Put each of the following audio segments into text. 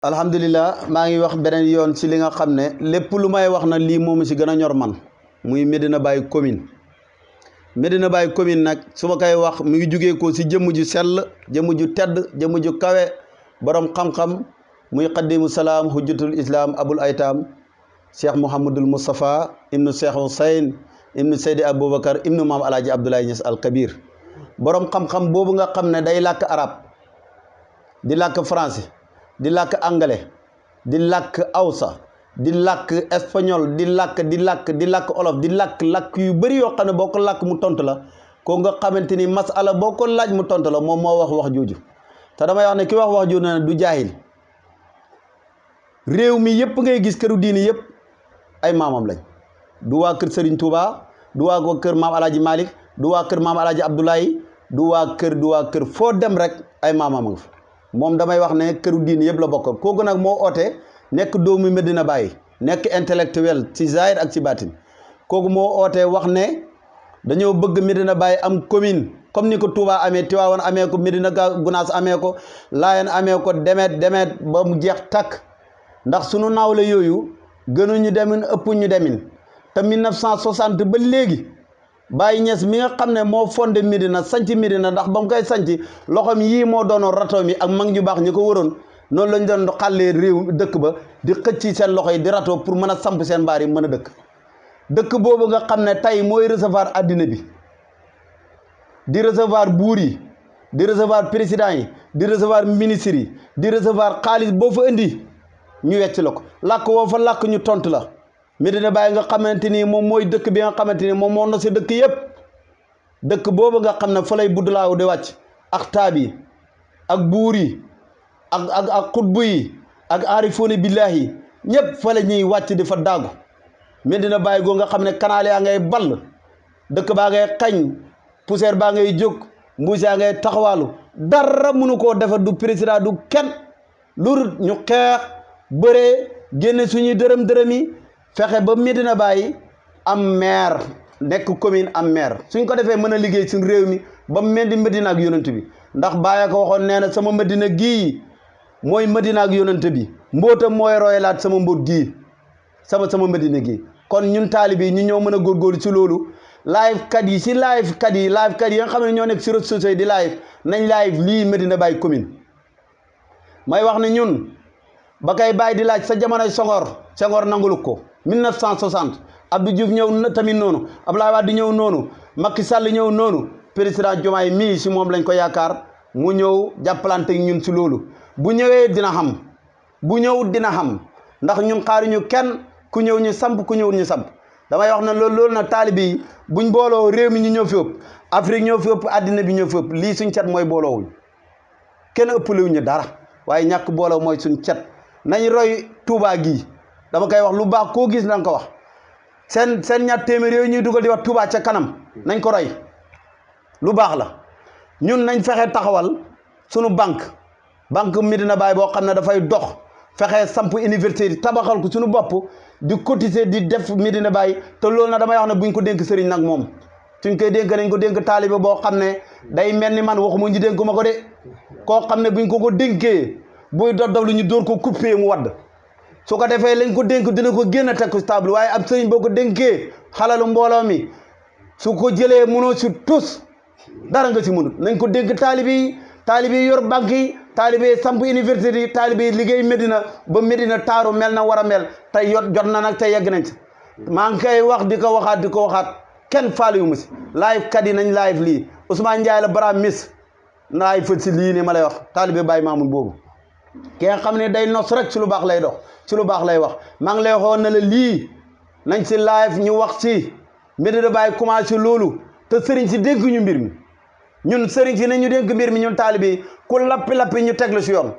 alhamdulilah maa ngi wax beneen yoon ci li nga xam ne lépp lu may wax na lii moomu ci gën a ñor man muy Medina Baye commune Medina Baye commune nag su ma koy wax mu ngi jugee ko ci jëmm ju sell jëmm ju tedd jëmm ju kawe borom xam-xam muy xaddimu salaam hujjatul islam abul aytam cheikh mouhamadul moustapha ibnu cheikh Hussein ibnu seydi aboubacar ibnu maam alaaji Abdoulaye Niass al kabir borom xam-xam boobu nga xam ne day làkk arab di làkk français di làkk anglais di làkk awsa di làkk espagnol di làkk olof di làkk yu bëri yoo xam ne boo ko làkk mu tontu la ko nga xamante ni masala boo ko laaj mu tontu la moom moo wax jooju te damay wax ne ki wax jooju ne du jaahil réew mi yëpp ngay gis këru diini yëpp ay maamam lañ du waa kër Serigne Touba du waa kër maam Alaaji Malick du waa kër maam Alaaji Abdoulaye du waa kër foo dem rek ay maamam nga fa moom damay wax ne këru diini yëpp la bokk kooku nag moo oote nekk doomu Medina Baye nekk intellectuel ci zahir ak ci baatin kooku moo oote wax ne dañoo bëgg Medina Baye am commune comme ni ko Touba amee Tivaouane amee ko Medina Gounass amee ko Layène amee ko demet ba mu jeex takk ndax sunu naawle yooyu gënuñu demin ëpp ñu demin te 1960 ba léegi Baye Niass mi nga xam ne moo fondé Medina sanc Medina ndax ba mu koy sanc loxoom yii moo doonoon rato mi ak mag ñu baax ñi ko waroon noonu lañ doon xàllee réew dëkk ba di xëcc seen loxo yi di rato pour mën a samp seen mbaar yi mën a dëkk boobu nga xam ne tey mooy recevoir addina bi di recevoir buur yi di recevoir président yi di recevoir ministre yi di recevoir xaalis boo fa indi ñu wecc la ko làkk woo fa làkk ñu tontu la Medina Baye nga xamante ni moom mooy dëkk bi nga xamante ni moom moo no si dëkk yëpp dëkk boobu nga xam ne fa lay buddalaaw di wàcc ak taab yi ak buur yi ak xutbu yi ak aarifooni billaahi ñëpp fa la ñuy wàcc di fa daagu Medina Baye goo nga xam ne kanaal yaa ngay ball dëkk baa ngay xañ poussière baa ngay jóg mbuus yaa ngay taxawaalu dara mënu koo defar du président du kenn lu ñu xeex bëree génne suñuy dërëm yi fexe ba Medina Baye am maire nekk commune am maire suñ ko defee mën a liggéey suñ réew mi ba mel ni Medina ak yonent bi ndax Baye ko waxoon nee na sama Medina gii mooy Medina ak yonent bi mbootam mooy royalaat sama mbóot gii sama Medina gii kon ñun taalibe yi ñu ñoo mën a góorgóorlu ci loolu live kat yi nga xam ne ñoo nekk ci réseaux sociaux yi di live nañ live lii Medina Baye commune may wax ne ñun ba kay Baye di laaj sa jamonoy Senghor nangulu ko 1960 Abdou Diouf ñëw tamit noonu Abdoulaye Wade ñëw noonu Macky Sall ñëw noonu président Diomaye mii si moom lañ ko yaakaar mu ñëw jàppalante ñun si loolu bu ñëwee dina xam bu ñëw dina xam ndax ñun xaaruñu kenn ku ñëw ñu samp ku ñëwul ñu samp damay wax ne loolu nag taalibe yi buñ booloo réew mi ñu ñëw fi ëpp Afrique ñëw fi ëpp àddina bi ñëw fi ëpp lii suñ cet mooy booloowuñ kenn ëppalewuñu dara waaye ñàkk booloo mooy suñ cet nañ roy Touba gii dama koy wax lu baax koo gis nañ ko wax seen ñaar téeméer yooyu ñuy dugal di wax Touba ca kanam nañ ko roy lu baax la ñun nañ fexe taxawal sunu banque Medina Baye boo xam ne dafay dox fexe samp université tabaxal ko suñu bopp di cotiser di def Medina Baye te loolu nag damay wax ne buñ ko dénk sëriñ nag moom suñ koy dénk nañ ko dénk taalibe boo xam ne day mel ni man waxuma ñu dénk ma ko de koo xam ne buñ ko dénkee buy dof lu ñu dóor ko coupé mu wadd su ko defee lañ ko dénk dina ko génn teg ko stable waaye ab sëriñ boo ko dénkee xalalu mbooloo mi su ko jëlee mënoo si tus dara nga si mënut nañ ko dénk taalibe yi yor banque yi taalibe yi samp université yi taalibe yi liggéey Medina ba Medina taaru mel na war a mel tey jot na nag tey yegg nañ ci maa ngi koy wax di ko waxaat kenn faale yu ma si live kat yi nañ live lii Ousmane Ndiaye la bara mis naay fët si lii ni ma lay wax taalibe Baye Mamoun boobu ki nga xam ne day nos rek ci lu baax lay dox ci lu baax lay wax maa ngi lay waxoon na la lii nañ si live ñu wax ci Medina Baye commencé loolu te sëriñ si dénk ñu mbir mi ñun sëriñ si ne ñu dénk mbir mi ñun taalibe yi ku lappi ñu teg la si yoon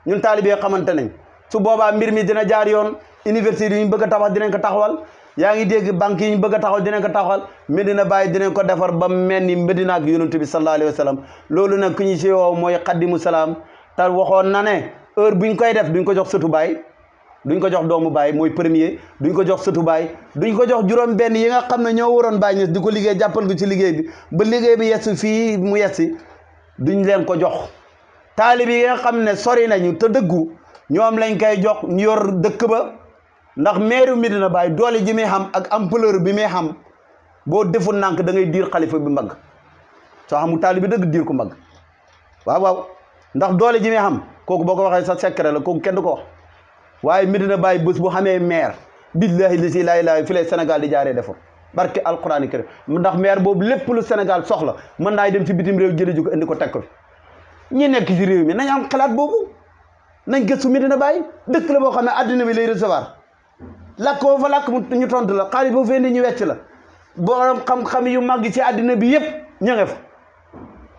ñun taalibe yi xamante nañ su boobaa mbir mi dina jaar yoon université yi ñu bëgg a taxawal dinañ ko taxawal yaa ngi dégg banque yi ñu bëgg a taxawal dinañ ko taxawal Medina Baye dinañ ko defar ba mel ni Medina ak yonent bi sallallahu alayhi wa sallam loolu nag ku ñu si woo mooy xaddimu salaam te waxoon na ne heure buñ koy def duñ ko jox sëtu Baye duñ ko jox doomu Baye mooy premier duñ ko jox sëtu Baye duñ ko jox juróom benn yi nga xam ne ñoo waroon Baye Niass di ko liggéey jàppal ko ci liggéey bi ba liggéey bi yessi fii mu yessi duñ leen ko jox taalibe yi nga xam ne sori nañu te dëggu ñoom lañ koy jox ñu yor dëkk ba ndax maire Medina Baye doole ji muy xam ak ampleur bi muy xam boo deful nànk da ngay diir xalifa bi mbagg soo xamul taalibe bi dëgg diir ko mbagg waaw ndax doole ji muy xam kooku boo ko waxee sa secret la kooku kenn du ko wax waaye Medina Baye bés bu xamee maire billahi li si laa ilaaha fi lay Sénégal di jaaree defar barke alquraan karim ndax maire boobu lépp lu Sénégal soxla mën naay dem ci bitim réew jëli ju ko indi ko teg ko fi ñi nekk ci réew mi nañ am xalaat boobu nañ gëstu Medina Baye dëkk la boo xam ne addina bi lay recevoir làkk boo fa làkk ñu tontu la xaalis boo fa indi ñu wecc la borom xam-xam yu màgg ci addina bi yëpp ña nga fa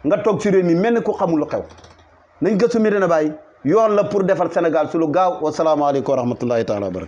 nga toog ci réew mi mel ni ku xamul lu xew nañ gëstu Medina Baye yoon la pour defar Sénégal su lu gaaw wasalaamaaleykum wa rahmatullahi taala wa barakatu